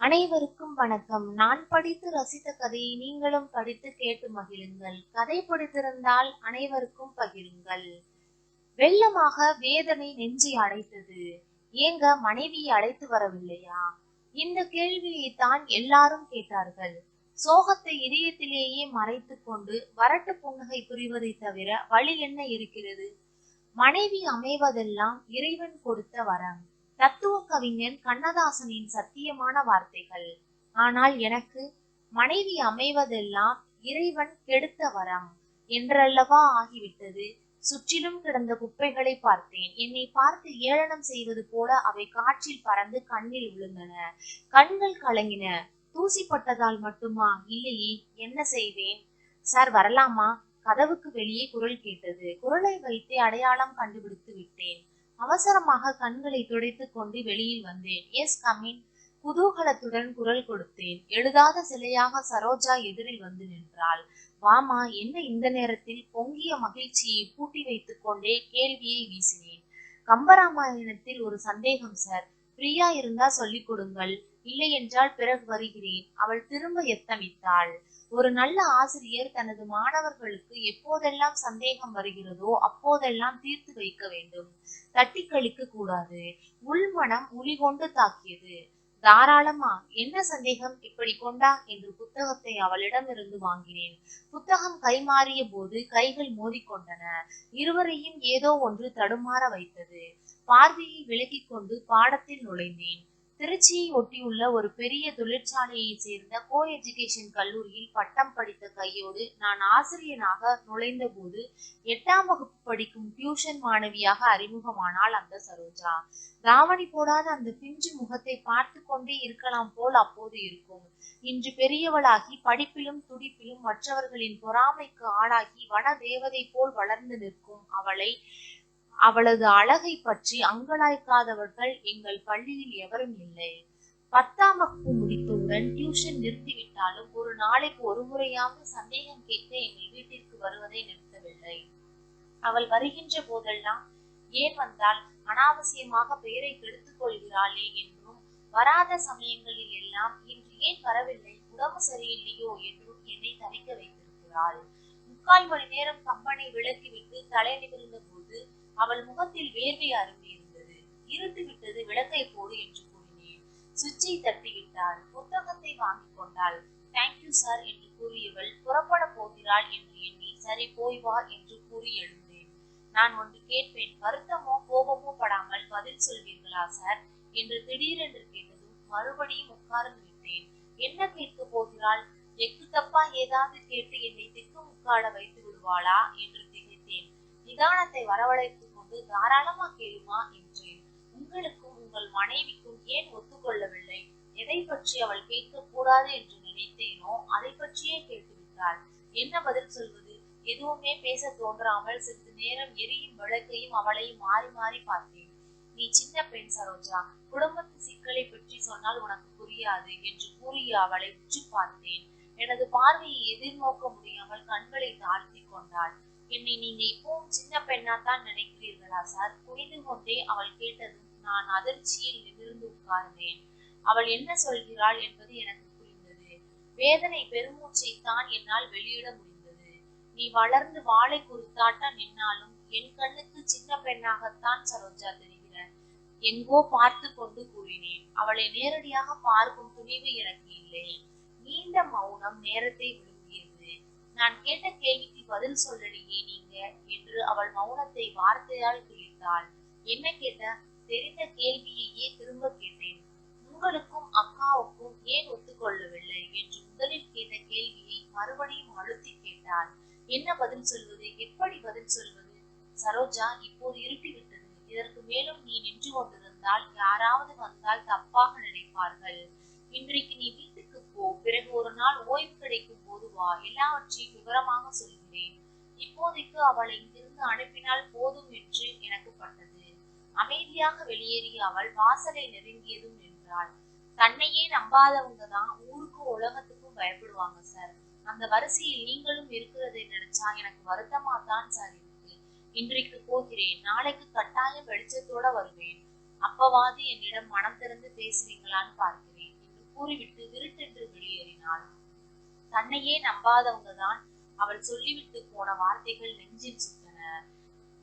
அனைவருக்கும் வணக்கம். நான் படித்து ரசித்த கதையை நீங்களும் படித்து கேட்டு மகிழுங்கள். கதை பிடித்திருந்தால் அனைவருக்கும் பகிருங்கள். வெள்ளமாக வேதனை நெஞ்சை அடைத்தது. ஏங்க மனைவியை அழைத்து வரவில்லையா? இந்த கேள்வியை தான் எல்லாரும் கேட்டார்கள். சோகத்தை இதயத்திலேயே மறைத்துக் கொண்டு வரட்டு புன்னகை புரிவதை தவிர வழி என்ன இருக்கிறது? மனைவி அமைவதெல்லாம் இறைவன் கொடுத்த வரம். தத்துவ கவிஞன் கண்ணதாசனின் சத்தியமான வார்த்தைகள். ஆனால் எனக்கு மனைவி அமைவதெல்லாம் இறைவன் கெடுத்த வரம் என்றல்லவா ஆகிவிட்டது. சுற்றிலும் கிடந்த குப்பைகளை பார்த்தேன். என்னை பார்த்து ஏளனம் செய்வது போல அவை காற்றில் பறந்து கண்ணில் விழுந்தன. கண்கள் கலங்கின. தூசிப்பட்டதால் மட்டுமா? இல்லையே, என்ன செய்வேன்? சார் வரலாமா? கதவுக்கு வெளியே குரல் கேட்டது. குரலை வைத்தே அடையாளம் கண்டுபிடித்து விட்டேன். அவசரமாக கண்களை துடைத்துக் கொண்டு வெளியில் வந்தேன். Yes come in. குதூகலத்துடன் குரல் கொடுத்தேன். எழுதாத சிலையாக சரோஜா எதிரில் வந்து நின்றாள். வாமா, என்ன இந்த நேரத்தில்? பொங்கிய மகிழ்ச்சியை பூட்டி வைத்துக் கொண்டே கேள்வியை வீசினேன். கம்பராமாயணத்தில் ஒரு சந்தேகம் சார். பிரியா இருந்தா சொல்லிக் கொடுங்கள், இல்லை என்றால் பிறகு வருகிறேன். அவள் திரும்ப எத்தனித்தாள். ஒரு நல்ல ஆசிரியர் தனது மாணவர்களுக்கு எப்போதெல்லாம் சந்தேகம் வருகிறதோ அப்போதெல்லாம் தீர்த்து வைக்க வேண்டும், தட்டி கழிக்க கூடாது. உள்மனம் உளி கொண்டு தாக்கியது. தாராளமா, என்ன சந்தேகம்? இப்படி கொண்டா என்று புத்தகத்தை அவளிடமிருந்து வாங்கினேன். புத்தகம் கைமாறிய போது கைகள் மோதிக்கொண்டன. இருவரையும் ஏதோ ஒன்று தடுமாற வைத்தது. பார்வையை விலக்கிக் கொண்டு பாடத்தில் நுழைந்தேன். திருச்சியை ஒட்டியுள்ள ஒரு பெரிய தொழிற்சாலையை சேர்ந்த கோ எஜுகேஷன் கல்லூரியில் பட்டம் படித்த கையோடு நான் ஆசிரியனாக நுழைந்த போது 8ஆம் வகுப்பு படிக்கும் டியூஷன் மாணவியாக அறிமுகமானாள் அந்த சரோஜா. தாவணி போடாத அந்த பிஞ்சு முகத்தை பார்த்து கொண்டே இருக்கலாம் போல் அப்போது இருக்கும். இன்று பெரியவளாகி படிப்பிலும் துடிப்பிலும் மற்றவர்களின் பொறாமைக்கு ஆளாகி வன தேவதை போல் வளர்ந்து நிற்கும் அவளது அழகை பற்றி அங்கலாய்க்காதவர்கள் எங்கள் பள்ளியில் எவரும் இல்லை. 10ஆம் வகுப்பு முடித்தவுடன் டியூஷன் நிறுத்திவிட்டாலும் ஒரு நாளைக்கு ஒரு முறையாவது சந்தேகம் கேட்க எங்கள் வீட்டிற்கு வருவதை நிறுத்தவில்லை. அவள் வருகின்ற போதெல்லாம் ஏன் வந்தால், அனாவசியமாக பெயரை கெடுத்துக் கொள்கிறாளே என்றும், வராத சமயங்களில் எல்லாம் இன்று ஏன் வரவில்லை, உடம்பு சரியில்லையோ என்றும் என்னை தவிக்க வைத்திருக்கிறாள். 3/4 மணி நேரம் கம்பனை விளக்கிவிட்டு தலை நிமிர்ந்த போது அவள் முகத்தில் வேர்வை அரும்பி இருந்தது. இருட்டு விட்டது, விளக்கை போடு என்று கூறினேன். சுவிட்சை தட்டிவிட்டாள். புத்தகத்தை வாங்கிக் கொண்டாள். தேங்க்யூ சார் என்று கூறியவள் புறப்பட போகிறாள் என்று எண்ணி சரி போய் வா என்று கூறி எழுந்தேன். நான் ஒன்று கேட்பேன், வருத்தமோ கோபமோ படாமல் பதில் சொல்வீர்களா சார் என்று திடீரென்று கேட்டதும் மறுபடியும் உட்கார்ந்து விட்டேன். என்ன கேட்க போகிறாள்? எக்கு தப்பா ஏதாவது கேட்டு என்னை திக்கு முக்காட வைத்து விடுவாளா என்று திகைத்தேன். நிதானத்தை வரவழைத்துக் கொண்டு தாராளமா கேளுமா என்றேன். உங்களுக்கும் உங்கள் மனைவிக்கும் ஏன் ஒத்துக்கொள்ளவில்லை? எதை பற்றி அவள் கேட்க கூடாது என்று நினைத்தேனோ அதை பற்றியே கேட்டுவிட்டாள். என்ன பதில் சொல்வது? எதுவுமே பேச தோன்றாமல் சிறிது நேரம் எரியும் விளக்கையும் அவளையும் மாறி மாறி பார்த்தேன். நீ சின்ன பெண் சரோஜா, குடும்பத்து சிக்கலை பற்றி சொன்னால் உனக்கு புரியாது என்று கூறிய அவளை உற்று பார்த்தேன். எனது பார்வையை எதிர்நோக்க முடியாமல் கண்களை தாழ்த்தி கொண்டாள். என்னை நீங்க இப்பவும் சின்ன பெண்ணாத்தான் நினைக்கிறீர்களா சார்? குனிந்து கொண்டே அவள் கேட்டதும் நான் அதிர்ச்சியில் நிமிர்ந்து உட்கார்ந்தேன். அவள் என்ன சொல்கிறாள் என்பது எனக்கு புரிந்தது. வேதனை பெருமூச்சை தான் என்னால் வெளியிட முடிந்தது. நீ வளர்ந்து வாளை குறித்தாட்ட நின்னாலும் என் கண்ணுக்கு சின்ன பெண்ணாகத்தான் சரோஜா தெரிகிற. எங்கோ பார்த்து கொண்டு கூறினேன். அவளை நேரடியாக பார்க்கும் துணிவு எனக்கு இல்லை. நீண்ட மௌனம் நேரத்தை விழுங்கியது. நான் கேட்ட கேள்விக்கு பதில் சொல்லலையே நீங்க என்று அவள் மௌனத்தை வார்த்தையால் கிழித்தாள். என்ன கேட்ட? தெரிந்த கேள்வியையே திரும்ப கேட்டேன். உங்களுக்கும் அக்காவுக்கும் ஏன் ஒத்துக்கொள்ளவில்லை என்று முதலில் கேட்ட கேள்வியை மறுபடியும் அழுத்தி கேட்டாள். என்ன பதில் சொல்வது? எப்படி பதில் சொல்வது? சரோஜா, இப்போது இருட்டிவிட்டது. இதற்கு மேலும் நீ நின்று கொண்டிருந்தால் யாராவது வந்தால் தப்பாக நினைப்பார்கள். இன்றைக்கு நீ வீட்டுக்கு போ. பிறகு ஒரு நாள் ஓய்வு கிடைக்கும் போது வா. எல்லாவற்றையும் விவரமாக சொல்கிறேன். இப்போதைக்கு அவளை இங்கிருந்து அனுப்பினால் போதும் என்று எனக்கு பட்டது. அமைதியாக வெளியேறிய அவள் வாசலை நெருங்கியதும் நின்றாள். தன்னையே நம்பாதவங்க தான் ஊருக்கும் உலகத்துக்கும் பயப்படுவாங்க சார். அந்த வரிசையில் நீங்களும் இருக்கிறதை நினைச்சா எனக்கு வருத்தமா தான் சார் இருக்கு. இன்றைக்கு போகிறேன். நாளைக்கு கட்டாயம் வெளிச்சத்தோட வருவேன். அப்பவாது என்னிடம் மனம் திறந்து பேசுவீங்களான்னு பார்க்கிறேன் என்று கூறிவிட்டு விருட்டென்று வெளியேறினாள். தன்னையே நம்பாதவங்க தான் அவள் சொல்லிவிட்டு போன வார்த்தைகள் நெஞ்சில் சுட்டன.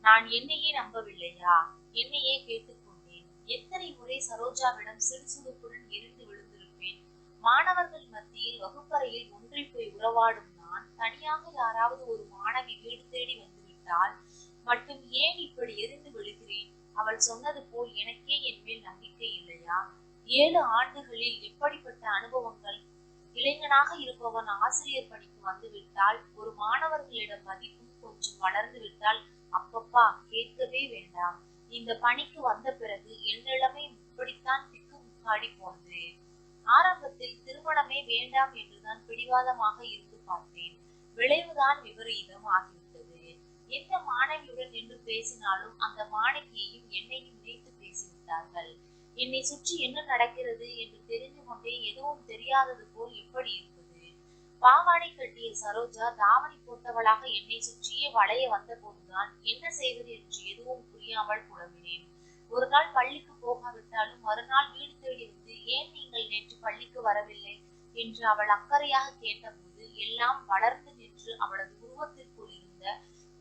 நான் என்னையே நம்பவில்லையா? என்னையே கேட்டுக்கொண்டேன். எத்தனை முறை சரோஜாவிடம் சிடுசுடுப்புடன் எரிந்து விழுந்திருப்பேன். மாணவர்கள் மத்தியில் வகுப்பறையில் ஒன்றை போய் உறவாடும் நான் தனியாக யாராவது ஒரு மாணவி வீடு தேடி வந்துவிட்டால் மட்டும் ஏன் இப்படி எரிந்து விழுகிறேன்? அவள் சொன்னது போல் எனக்கே என் மேல் நம்பிக்கை இல்லையா? 7 ஆண்டுகளில் எப்படிப்பட்ட அனுபவங்கள்! இளைஞனாக இருப்பவன் ஆசிரியர் பணிக்கு வந்துவிட்டால், ஒரு மாணவர்களிடம் மதிப்பும் கொஞ்சம் வளர்ந்து விட்டால், அப்பப்பா கேட்கவே வேண்டாம். இந்த பணிக்கு வந்த பிறகு என் நிலைமை இப்படித்தான் திக்கு முக்காடி போனது. ஆரம்பத்தில் திருமணமே வேண்டாம் என்றுதான் பிடிவாதமாக இருந்து பார்த்தேன். விளைவுதான் விபரீதம் ஆகிவிட்டது. எந்த மாணவியுடன் நின்று பேசினாலும் அந்த மாணவியையும் என்னையும் நினைத்து பேசிவிட்டார்கள். என்னை சுற்றி என்ன நடக்கிறது என்று தெரிந்து கொண்டே எதுவும் தெரியாதது போல் எப்படி இருப்பது? பாவாடை கட்டிய சரோஜா தாவணி போட்டவளாக என்னை சுற்றியே வளைய வந்த போதுதான் என்ன செய்வது என்று எதுவும் புரியாமல் புலம்பினேன். ஒரு நாள் பள்ளிக்கு போகாவிட்டாலும் மறுநாள் வீடு தேடி வந்து ஏன் நீங்கள் நேற்று பள்ளிக்கு வரவில்லை என்று அவள் அக்கறையாக கேட்டபோது எல்லாம் வளர்ந்து நின்று அவளது உருவத்திற்குள் இருந்த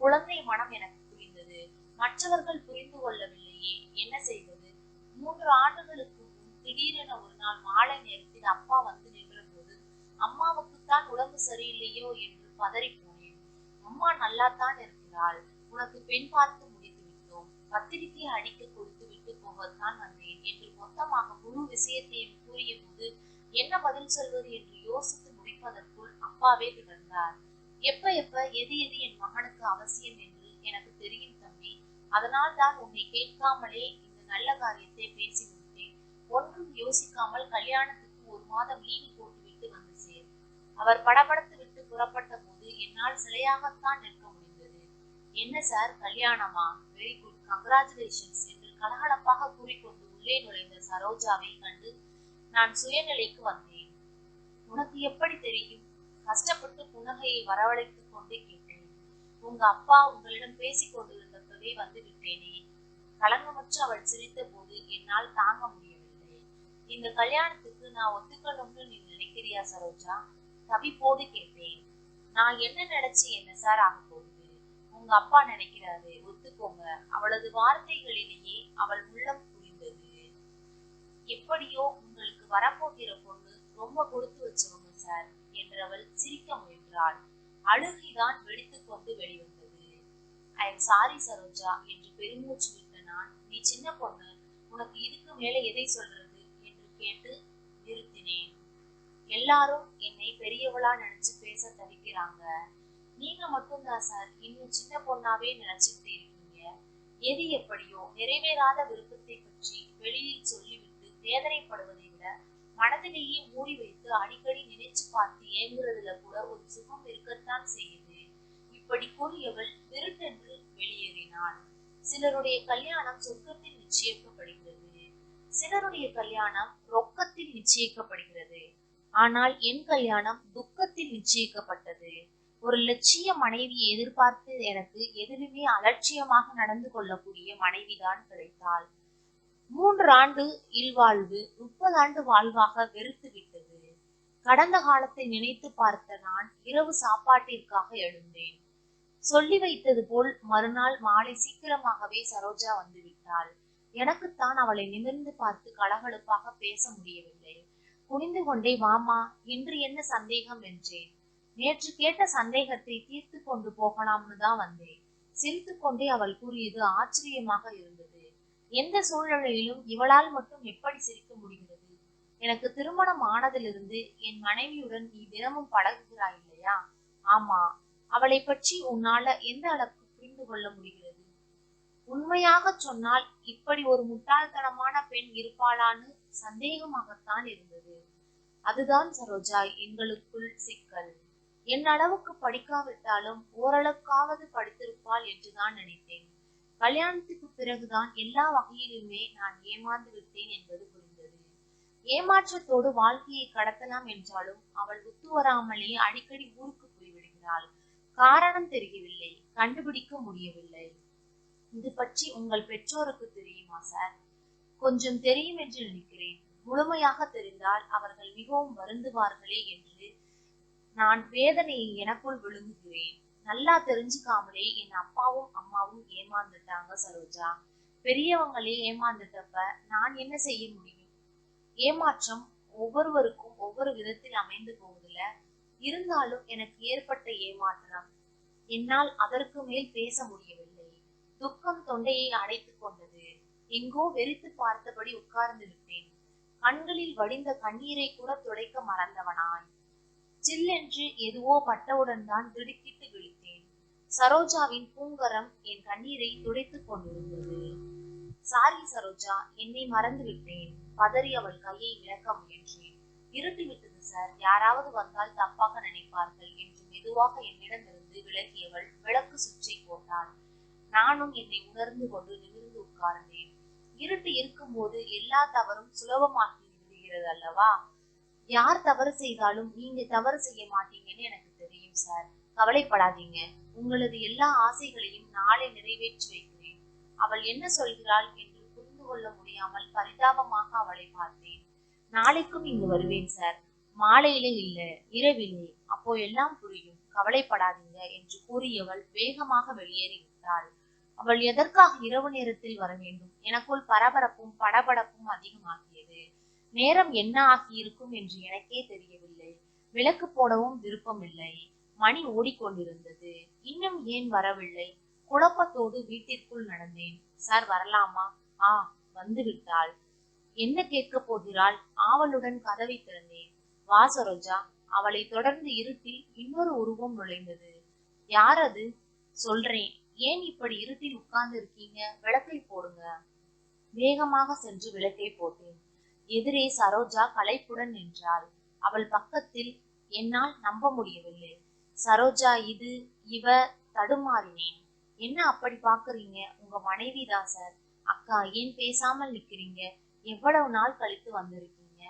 குழந்தை மனம் எனக்கு புரிந்தது. மற்றவர்கள் புரிந்து கொள்ளவில்லையே, என்ன செய்வது? 3 ஆண்டுகளுக்கு முன் திடீரென ஒரு நாள் மாலை நேரத்தில் அப்பா வந்து நின்ற போது அம்மாவுக்குத்தான் உடம்பு சரியில்லையோ என்று பதறி போனேன். அம்மா நல்லாத்தான் இருக்கிறாள். உனக்கு பெண் பார்த்து முடித்து விட்டோம். பத்திரிகை அடிக்க கொடுத்து விட்டு போகத்தான் வந்தேன் என்று மொத்தமாக முழு விஷயத்தையும் கூறிய போது என்ன பதில் சொல்வது என்று யோசித்து முடிப்பதற்குள் அப்பாவே தொடர்ந்தார். எப்ப எது எது என் மகனுக்கு அவசியம் என்று எனக்கு தெரியும் தம்பி. அதனால் தான் உன்னை கேட்காமலே இந்த நல்ல காரியத்தை பேசி முடித்தேன். ஒன்றும் யோசிக்காமல் கல்யாணத்துக்கு 1 மாதம் லீவு போட்டுவிட்டு வந்து சேர். அவர் படபடத்து விட்டு புறப்பட்ட போது என்னால் சிலையாகத்தான் நிற்க முடிந்தது. என்ன சார், கல்யாணமா? வெரி குட், கங்க்ராச்சுலேஷன்ஸ் என்று கலகலப்பாக கூறிக்கொண்டு உள்ளே நுழைந்த சரோஜாவை கண்டு நான் சுயநிலைக்கு வந்தேன். உனக்கு எப்படி தெரியும்? கஷ்டப்பட்டு புன்னகையை வரவழைத்துக் கொண்டு கேட்டேன். உங்க அப்பா உங்களிடம் பேசிக் கொண்டிருந்தப்பவே வந்து விட்டேனே. கலங்கமற்று அவள் சிரித்த போது என்னால் தாங்க முடியவில்லை. இந்த கல்யாணத்துக்கு நான் ஒத்துக்கணும்னு நீ நினைக்கிறியா சரோஜா? தவிப்போடு கேட்டேன். நான் என்ன நினைச்சு என்ன சார் ஆக போகுது? உங்க அப்பா நினைக்கிறாரு, ஒத்துக்கோங்க. அவளது வார்த்தைகளிலேயே அவள் உள்ளம் புரிந்தது. எப்படியோ உங்களுக்கு வரப்போகிற பொண்ணு ரொம்ப கொடுத்து வச்சவங்க சார் என்றவள் சிரிக்க முயன்றாள். அழுகைதான் வெடித்துக் கொண்டு வெளிவந்தது. ஐ எம் சாரி சரோஜா என்று பெருமூச்சு விட்ட நான், நீ சின்ன பொண்ணு, உனக்கு இதுக்கு மேல எதை சொல்றது என்று கேட்டு நிறுத்தினேன். எல்லாரும் என்னை பெரியவளா நினைச்சு பேச தவிக்கிறாங்க. நீங்க மட்டும்தான் சார் இன்னும் சின்ன பொண்ணாவே நினைச்சுக்கிட்டு இருக்கீங்க. எது எப்படியோ நிறைவேறாத விருப்பத்தை பற்றி வெளியில் சொல்லிவிட்டு வேதனைப்படுவதை விட மனதிலேயே மூடி வைத்து அடிக்கடி நினைச்சு பார்த்து ஏங்குறதுல கூட ஒரு சுகம் இருக்கத்தான் செய்யுது. இப்படி கூறியவள் விருட்டென்று வெளியேறினாள். சிலருடைய கல்யாணம் சொர்க்கத்தில் நிச்சயிக்கப்படுகிறது, சிலருடைய கல்யாணம் ரொக்கத்தில் நிச்சயிக்கப்படுகிறது. ஆனால் என் கல்யாணம் துக்கத்தில் நிச்சயிக்கப்பட்டது. ஒரு லட்சிய மனைவியை எதிர்பார்த்து எனக்கு எதிலுமே அலட்சியமாக நடந்து கொள்ளக்கூடிய மனைவிதான் கிடைத்தாள். 3 ஆண்டு இல்வாழ்வு 30 ஆண்டு வாழ்வாக வெறுத்து விட்டது. கடந்த காலத்தை நினைத்து பார்த்த நான் இரவு சாப்பாட்டிற்காக எழுந்தேன். சொல்லி வைத்தது போல் மறுநாள் மாலை சீக்கிரமாகவே சரோஜா வந்து விட்டாள். எனக்குத்தான் அவளை நிமிர்ந்து பார்த்து கலகலப்பாக பேச முடியவில்லை. குனிந்து கொண்டே, வாமா, இன்று என்ன சந்தேகம் என்றேன். நேற்று கேட்ட சந்தேகத்தை தீர்த்து கொண்டு போகலாம்னு தான் வந்தேன். சிரித்து கொண்டே அவள் கூறியது ஆச்சரியமாக இருந்தது. எந்த சூழ்நிலையிலும் இவளால் மட்டும் எப்படி சிரிக்க முடிகிறது? எனக்கு திருமணம் ஆனதிலிருந்து என் மனைவியுடன் நீ தினமும் பழகுகிறாய் இல்லையா? ஆமா. அவளை பற்றி உன்னால எந்த அளவுக்கு புரிந்து கொள்ள முடிகிறது? உண்மையாக சொன்னால் இப்படி ஒரு முட்டாள்தனமான பெண் இருப்பாளான்னு சந்தேகமாகத்தான் இருந்தது. அதுதான் சரோஜா எங்களுக்குள் சிக்கல். என் அளவுக்கு படிக்காவிட்டாலும் ஓரளவுக்காவது படித்திருப்பாள் என்றுதான் நினைத்தேன். கல்யாணத்துக்கு பிறகுதான் எல்லா வகையிலுமே நான் ஏமாந்து விட்டேன் என்பது புரிந்தது. ஏமாற்றத்தோடு வாழ்க்கையை கடத்தலாம் என்றாலும் அவள் ஒத்து வராமலே அடிக்கடி ஊருக்கு போய்விடுகிறாள். காரணம் தெரியவில்லை, கண்டுபிடிக்க முடியவில்லை. இது பற்றி உங்கள் பெற்றோருக்கு தெரியுமா சார்? கொஞ்சம் தெரியும் என்று நினைக்கிறேன். முழுமையாக தெரிந்தால் அவர்கள் மிகவும் வருந்துவார்களே என்று நான் வேதனையை எனக்குள் விழுங்குகிறேன். நல்லா தெரிஞ்சுக்காமலே என் அப்பாவும் அம்மாவும் ஏமாந்துட்டாங்க சரோஜா. பெரியவங்களே ஏமாந்துட்டப்ப நான் என்ன செய்ய முடியும்? ஏமாற்றம் ஒவ்வொருவருக்கும் ஒவ்வொரு விதத்தில் அமைந்து போவதில்ல. இருந்தாலும் எனக்கு ஏற்பட்ட ஏமாற்றம், என்னால் அதற்கு மேல் பேச முடியவில்லை. துக்கம் தொண்டையை அடைத்துக் கொண்டது. எங்கோ வெறித்து பார்த்தபடி உட்கார்ந்து விட்டேன். கண்களில் வடிந்த கண்ணீரை கூட துடைக்க மறந்தவனாய் சில்லென்று எதுவோ பட்டவுடன் தான் திடுக்கிட்டு விழித்தேன். சரோஜாவின் பூங்கரம் என் கண்ணீரை துடைத்துக் கொண்டிருந்தது. சாரி சரோஜா, என்னை மறந்து விட்டேன். பதறி அவள் கையை விளக்க முயன்றேன். இருட்டி விட்டது சார், யாராவது வந்தால் தப்பாக நினைப்பார்கள் என்று மெதுவாக என்னிடமிருந்து விலகியவள் விளக்கு சுவிட்சை போட்டாள். நானும் என்னை உணர்ந்து கொண்டு நிமிர்ந்து உட்கார்ந்தேன். இருட்டு இருக்கும் போது எல்லா தவறும் சுலபமாகி விடுகிறது அல்லவா? யார் தவறு செய்தாலும் நீங்க தவறு செய்ய மாட்டீங்கன்னு எனக்கு தெரியும் சார். கவலைப்படாதீங்க. உங்களது எல்லா ஆசைகளையும் நாளை நிறைவேற்றி வைக்கிறேன். அவள் என்ன சொல்கிறாள் என்று புரிந்து கொள்ள முடியாமல் பரிதாபமாக அவளை பார்த்தேன். நாளைக்கும் இங்கு வருவேன் சார். மாலையிலே இல்ல, இரவிலே. அப்போ எல்லாம் புரியும். கவலைப்படாதீங்க என்று கூறியவள் வேகமாக வெளியேறி விட்டாள். அவள் எதற்காக இரவு நேரத்தில் வர வேண்டும்? எனக்குள் பரபரப்பும் படபடப்பும் அதிகமாகியது. நேரம் என்ன ஆகியிருக்கும் என்று எனக்கே தெரியவில்லை. விளக்கு போடவும் விருப்பமில்லை. மணி ஓடிக்கொண்டிருந்தது. இன்னும் ஏன் வரவில்லை? குழப்பத்தோடு வீட்டிற்குள் நடந்தேன். சார் வரலாமா? வந்து விட்டாள். என்ன கேட்க போகிறாள்? ஆவலுடன் கதவை திறந்தேன். வா சரோஜா. அவளை தொடர்ந்து இருட்டில் இன்னொரு உருவம் நுழைந்தது. யார் அது? சொல்றேன். ஏன் இப்படி இருட்டில் உட்கார்ந்து இருக்கீங்க? விளக்கை போடுங்க. வேகமாக சென்று விளக்கை போட்டேன். எதிரே சரோஜா களைப்புடன் நின்றாள். அவள் பக்கத்தில் என்னால் நம்ப முடியவில்லை. சரோஜா, இவ தடுமாறினேன். என்ன அப்படி பாக்குறீங்க? உங்க மனைவிதான் சார். அக்கா, ஏன் பேசாமல் நிக்கிறீங்க? எவ்வளவு நாள் கழித்து வந்திருக்கீங்க?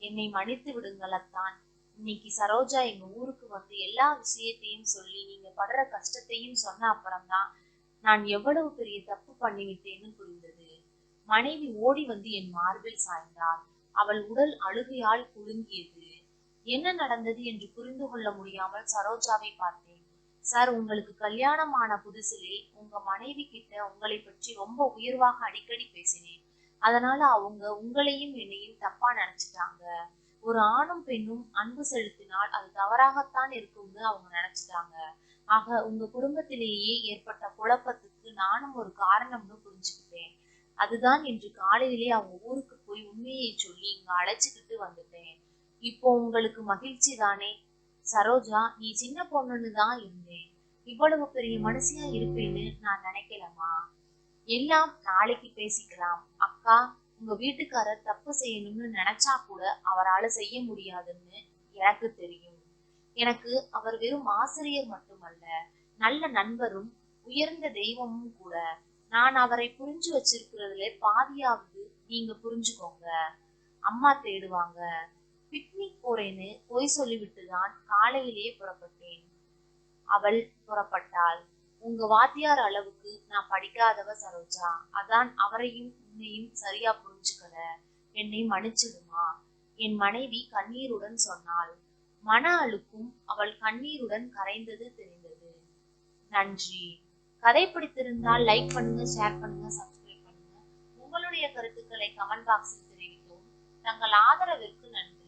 என்னை மன்னித்து விடுங்கள் அத்தான். இன்னைக்கு சரோஜா எங்க ஊருக்கு வந்து எல்லா விஷயத்தையும் சொல்லி நீங்க படுற கஷ்டத்தையும் சொன்ன அப்புறம்தான் நான் எவ்வளவு பெரிய தப்பு பண்ணிவிட்டேன்னு புரிந்தது. மனைவி ஓடி வந்து என் மார்பில் சாய்ந்தாள். அவள் உடல் அழுகையால் குலுங்கியது. என்ன நடந்தது என்று புரிந்து கொள்ள முடியாமல் சரோஜாவை பார்த்தேன். சார், உங்களுக்கு கல்யாணமான புதுசிலே உங்க மனைவி கிட்ட உங்களை பற்றி ரொம்ப உயர்வாக அடிக்கடி பேசினேன். அதனால அவங்க உங்களையும் என்னையும் தப்பா நினைச்சிட்டாங்க. ஒரு ஆணும் பெண்ணும் அன்பு செலுத்தினால் அது தவறாகத்தான் இருக்கும்னு அவங்க நினைச்சிட்டாங்க. ஆக உங்க குடும்பத்திலேயே ஏற்பட்ட குழப்பத்துக்கு நானும் ஒரு காரணம்னு புரிஞ்சுக்கிட்டேன். அதுதான் இன்று காலையிலே அவங்க ஊருக்கு போய் உண்மையை சொல்லி இங்க அழைச்சுக்கிட்டு வந்துட்டேன். இப்போ உங்களுக்கு மகிழ்ச்சி தானே? சரோஜா, நீ சின்ன பொண்ணுன்னு தான் இருந்தேன். இவ்வளவு பெரிய மனுஷியா இருப்பேன்னு நான் நினைக்கலமா. எல்லாம் நாளைக்கு பேசிக்கலாம். அக்கா, உங்க வீட்டுக்காரர் தப்பு செய்யணும்னு நினைச்சா கூட அவரால செய்ய முடியாதுன்னு எனக்கு தெரியும். எனக்கு அவர் வெறும் ஆசிரியர் மட்டுமல்ல, நல்ல நண்பரும் உயர்ந்த தெய்வமும் கூட. நான் அவரை புரிஞ்சு வச்சிருக்கிறதுல பாதியாவது நீங்க புரிஞ்சுக்கோங்க. அம்மா தேடுவாங்க. பிக்னிக் போறேன்னு பொய் சொல்லிவிட்டுதான் காலையிலேயே புறப்பட்டேன். அவள் புறப்பட்டாள். உங்க வாத்தியார் அளவுக்கு நான் படிக்காதவ சரோஜா. அதான் அவரையும் உன்னையும் சரியா புரிஞ்சுக்கல. என்னை மன்னிச்சிடுமா? என் மனைவி கண்ணீருடன் சொன்னாள். மன அழுக்கும் அவள் கண்ணீருடன் கரைந்தது தெரிந்தது. நன்றி. கதை பிடித்திருந்தால் லைக் பண்ணுங்க, ஷேர் பண்ணுங்க, சப்ஸ்கிரைப் பண்ணுங்க. உங்களுடைய கருத்துக்களை கமெண்ட் பாக்ஸில் தெரிவிக்கவும். தங்கள் ஆதரவிற்கு நன்றி.